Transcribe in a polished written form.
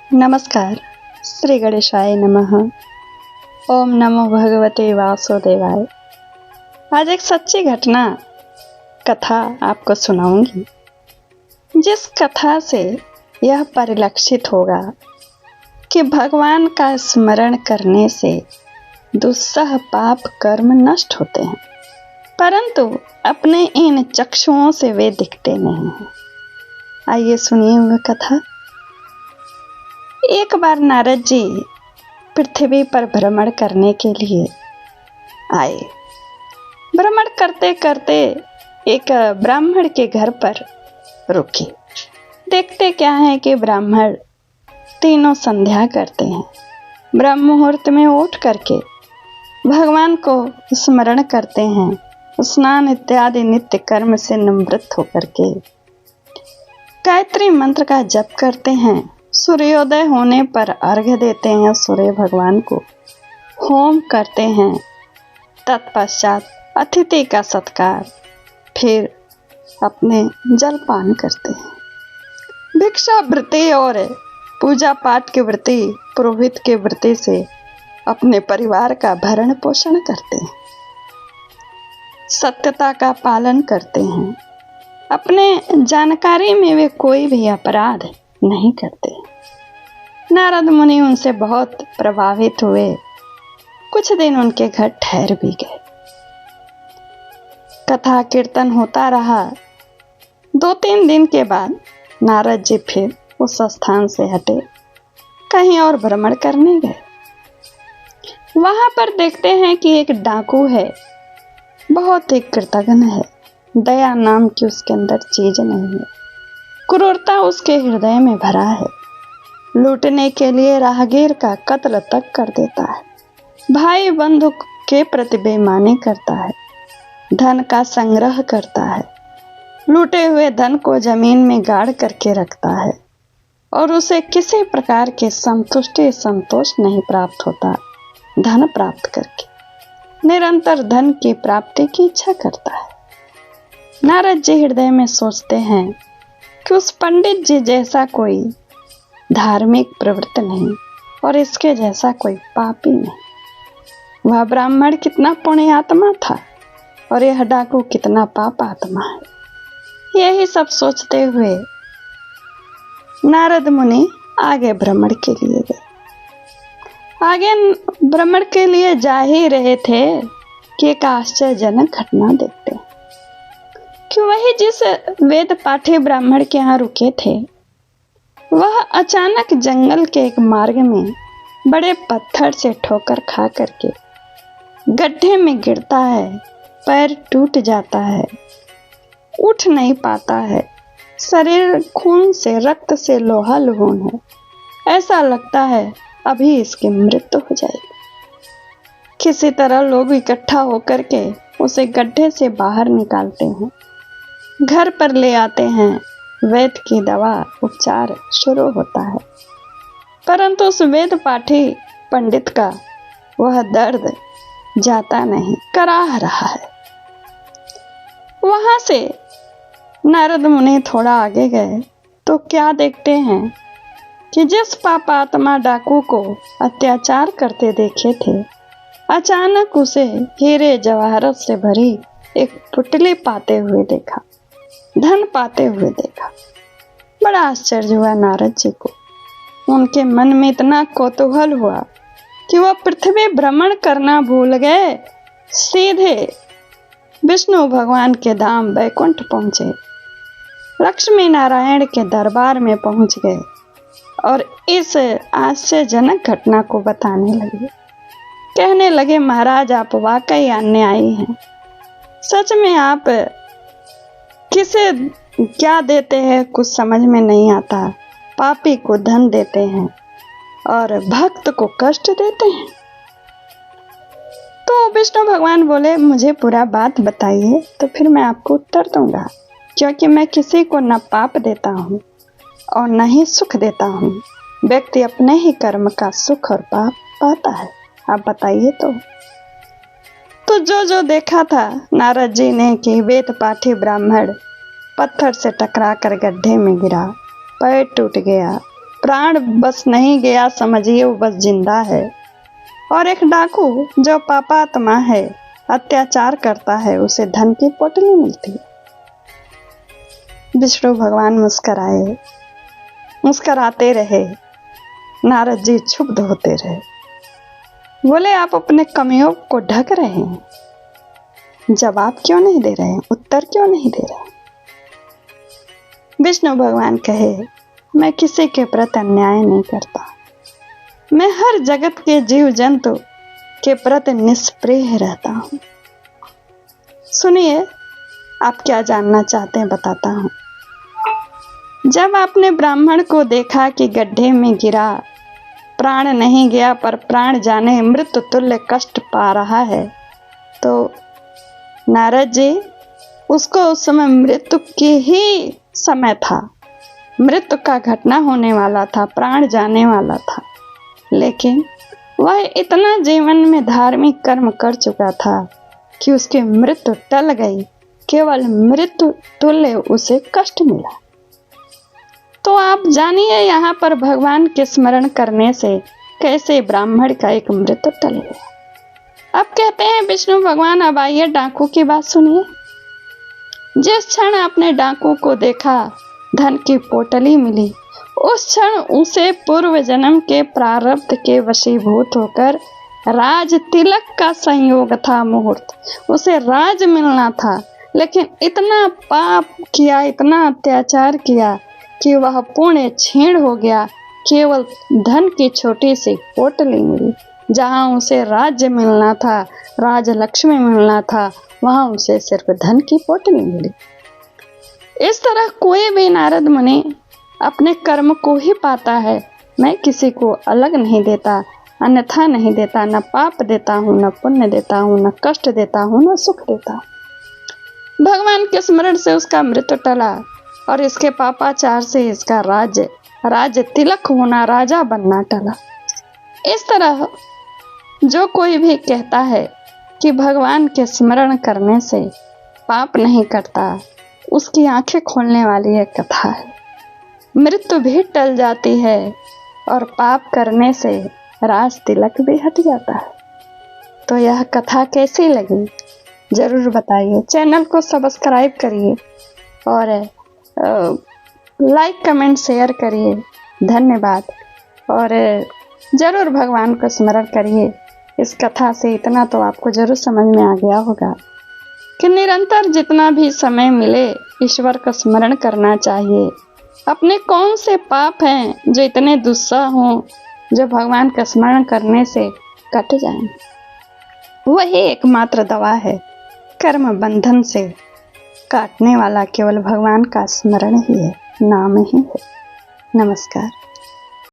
नमस्कार। श्री गणेशाय नमः। ओम नमो भगवते वासुदेवाय। आज एक सच्ची घटना कथा आपको सुनाऊंगी, जिस कथा से यह परिलक्षित होगा कि भगवान का स्मरण करने से दुस्सह पाप कर्म नष्ट होते हैं, परंतु अपने इन चक्षुओं से वे दिखते नहीं हैं। आइए सुनिए वह कथा। एक बार नारद जी पृथ्वी पर भ्रमण करने के लिए आए। भ्रमण करते करते एक ब्राह्मण के घर पर रुके। देखते क्या है कि ब्राह्मण तीनों संध्या करते हैं। ब्रह्म मुहूर्त में उठ करके भगवान को स्मरण करते हैं। स्नान इत्यादि नित्य कर्म से निवृत्त होकर के गायत्री मंत्र का जप करते हैं। सूर्योदय होने पर अर्घ्य देते हैं सूर्य भगवान को, होम करते हैं। तत्पश्चात अतिथि का सत्कार, फिर अपने जलपान करते हैं। भिक्षा वृत्ति और पूजा पाठ की वृत्ति, पुरोहित की वृत्ति से अपने परिवार का भरण पोषण करते हैं। सत्यता का पालन करते हैं। अपने जानकारी में वे कोई भी अपराध नहीं करते। नारद मुनि उनसे बहुत प्रभावित हुए। कुछ दिन उनके घर ठहर भी गए। कथा कीर्तन होता रहा। 2-3 दिन के बाद नारद जी फिर उस स्थान से हटे, कहीं और भ्रमण करने गए। वहां पर देखते हैं कि एक डाकू है, बहुत ही कृतघ्न है। दया नाम की उसके अंदर चीज नहीं है। क्रूरता उसके हृदय में भरा है। लूटने के लिए राहगीर का कत्ल तक कर देता है। भाई बंधु के प्रति बेईमानी करता है। धन का संग्रह करता है। लूटे हुए धन को जमीन में गाड़ करके रखता है और उसे किसी प्रकार के संतोष नहीं प्राप्त होता। धन प्राप्त करके निरंतर धन की प्राप्ति की इच्छा करता है। नारद जी हृदय में सोचते हैं कि उस पंडित जी जैसा कोई धार्मिक प्रवृत्ति नहीं और इसके जैसा कोई पापी नहीं। वह ब्राह्मण कितना पुण्य आत्मा था और यह डाकू कितना पाप आत्मा है। यही सब सोचते हुए नारद मुनि आगे भ्रमण के लिए गए। आगे भ्रमण के लिए जा ही रहे थे कि एक आश्चर्यजनक घटना देखते हैं कि वही जिस वेद पाठी ब्राह्मण के यहाँ रुके थे, वह अचानक जंगल के एक मार्ग में बड़े पत्थर से ठोकर खा करके गड्ढे में गिरता है। पैर टूट जाता है, उठ नहीं पाता है। शरीर खून से, रक्त से लोहालुहान है। ऐसा लगता है अभी इसकी मृत्यु हो जाएगी। किसी तरह लोग इकट्ठा होकर के उसे गड्ढे से बाहर निकालते हैं, घर पर ले आते हैं। वैद्य की दवा उपचार शुरू होता है, परंतु उस वेद पाठी पंडित का वह दर्द जाता नहीं, कराह रहा है। वहां से नारद मुनि थोड़ा आगे गए तो क्या देखते हैं कि जिस पापात्मा डाकू को अत्याचार करते देखे थे, अचानक उसे हीरे जवाहरत से भरी एक पुतली पाते हुए देखा, धन पाते हुए देखा। बड़ा आश्चर्य हुआ नारद जी को। उनके मन में इतना कौतूहल हुआ कि वह पृथ्वी भ्रमण करना भूल गए। सीधे विष्णु भगवान के धाम वैकुंठ पहुंचे, लक्ष्मी नारायण के दरबार में पहुंच गए और इस आश्चर्यजनक घटना को बताने लगे। कहने लगे, महाराज आप वाकई अन्यायी हैं। सच में आप किसे क्या देते हैं कुछ समझ में नहीं आता। पापी को धन देते हैं और भक्त को कष्ट देते हैं। तो विष्णु भगवान बोले, मुझे पूरा बात बताइए तो फिर मैं आपको उत्तर दूंगा, क्योंकि मैं किसी को न पाप देता हूँ और न ही सुख देता हूँ। व्यक्ति अपने ही कर्म का सुख और पाप पाता है। आप बताइए। तो जो देखा था नारद जी ने कि वेद पाठी ब्राह्मण पत्थर से टकरा कर गड्ढे में गिरा, पैर टूट गया, प्राण बस नहीं गया, समझिए वो बस जिंदा है। और एक डाकू जो पापात्मा है, अत्याचार करता है, उसे धन की पोटली मिलती है। विष्णु भगवान मुस्कराए, मुस्कराते रहे। नारद जी क्षुब्ध होते रहे, बोले आप अपने कमियों को ढक रहे हैं, जवाब क्यों नहीं दे रहे हैं, उत्तर क्यों नहीं दे रहे? विष्णु भगवान कहे, मैं किसी के प्रति अन्याय नहीं करता, मैं हर जगत के जीव जंतु के प्रति निष्प्रिय रहता हूं। सुनिए, आप क्या जानना चाहते हैं बताता हूं। जब आपने ब्राह्मण को देखा कि गड्ढे में गिरा, प्राण नहीं गया पर प्राण जाने मृत्यु तुल्य कष्ट पा रहा है, तो नारद जी उसको उस समय मृत्यु की ही समय था, मृत्यु का घटना होने वाला था, प्राण जाने वाला था, लेकिन वह इतना जीवन में धार्मिक कर्म कर चुका था कि उसकी मृत्यु टल गई, केवल मृत्यु तुल्य उसे कष्ट मिला। तो आप जानिए यहाँ पर भगवान के स्मरण करने से कैसे ब्राह्मण का एक मृत्यु टल गया। अब कहते हैं विष्णु भगवान, अब आइए डाकू की बात सुनिए। जिस क्षण आपने डाकू को देखा, धन की पोटली मिली, उस क्षण उसे पूर्व जन्म के प्रारब्ध के वशीभूत होकर राज तिलक का संयोग था, मुहूर्त, उसे राज मिलना था, लेकिन इतना पाप किया, इतना अत्याचार किया कि वह पुण्य क्षीण हो गया। केवल धन की छोटी सी पोटली मिली, जहां उसे राज्य मिलना था, राज लक्ष्मी मिलना था, वहां उसे सिर्फ धन की पोटली मिली। इस तरह कोई भी नारद मुनि अपने कर्म को ही पाता है। मैं किसी को अलग नहीं देता, अन्यथा नहीं देता, न पाप देता हूँ, न पुण्य देता हूँ, न कष्ट देता हूँ, न सुख देता हूँ। भगवान के स्मरण से उसका मृत्यु टला और इसके पापाचार से इसका राज्य तिलक होना, राजा बनना टला। इस तरह जो कोई भी कहता है कि भगवान के स्मरण करने से पाप नहीं करता, उसकी आंखें खोलने वाली एक कथा है। मृत्यु भी टल जाती है और पाप करने से राज तिलक भी हट जाता है। तो यह कथा कैसी लगी जरूर बताइए। चैनल को सब्सक्राइब करिए और लाइक कमेंट शेयर करिए। धन्यवाद। और जरूर भगवान को स्मरण करिए। इस कथा से इतना तो आपको जरूर समझ में आ गया होगा कि निरंतर जितना भी समय मिले ईश्वर का स्मरण करना चाहिए। अपने कौन से पाप हैं जो इतने दुस्सह हों, जो भगवान का स्मरण करने से कट जाएं। वही एकमात्र दवा है। कर्म बंधन से काटने वाला केवल भगवान का स्मरण ही है, नाम ही है। नमस्कार।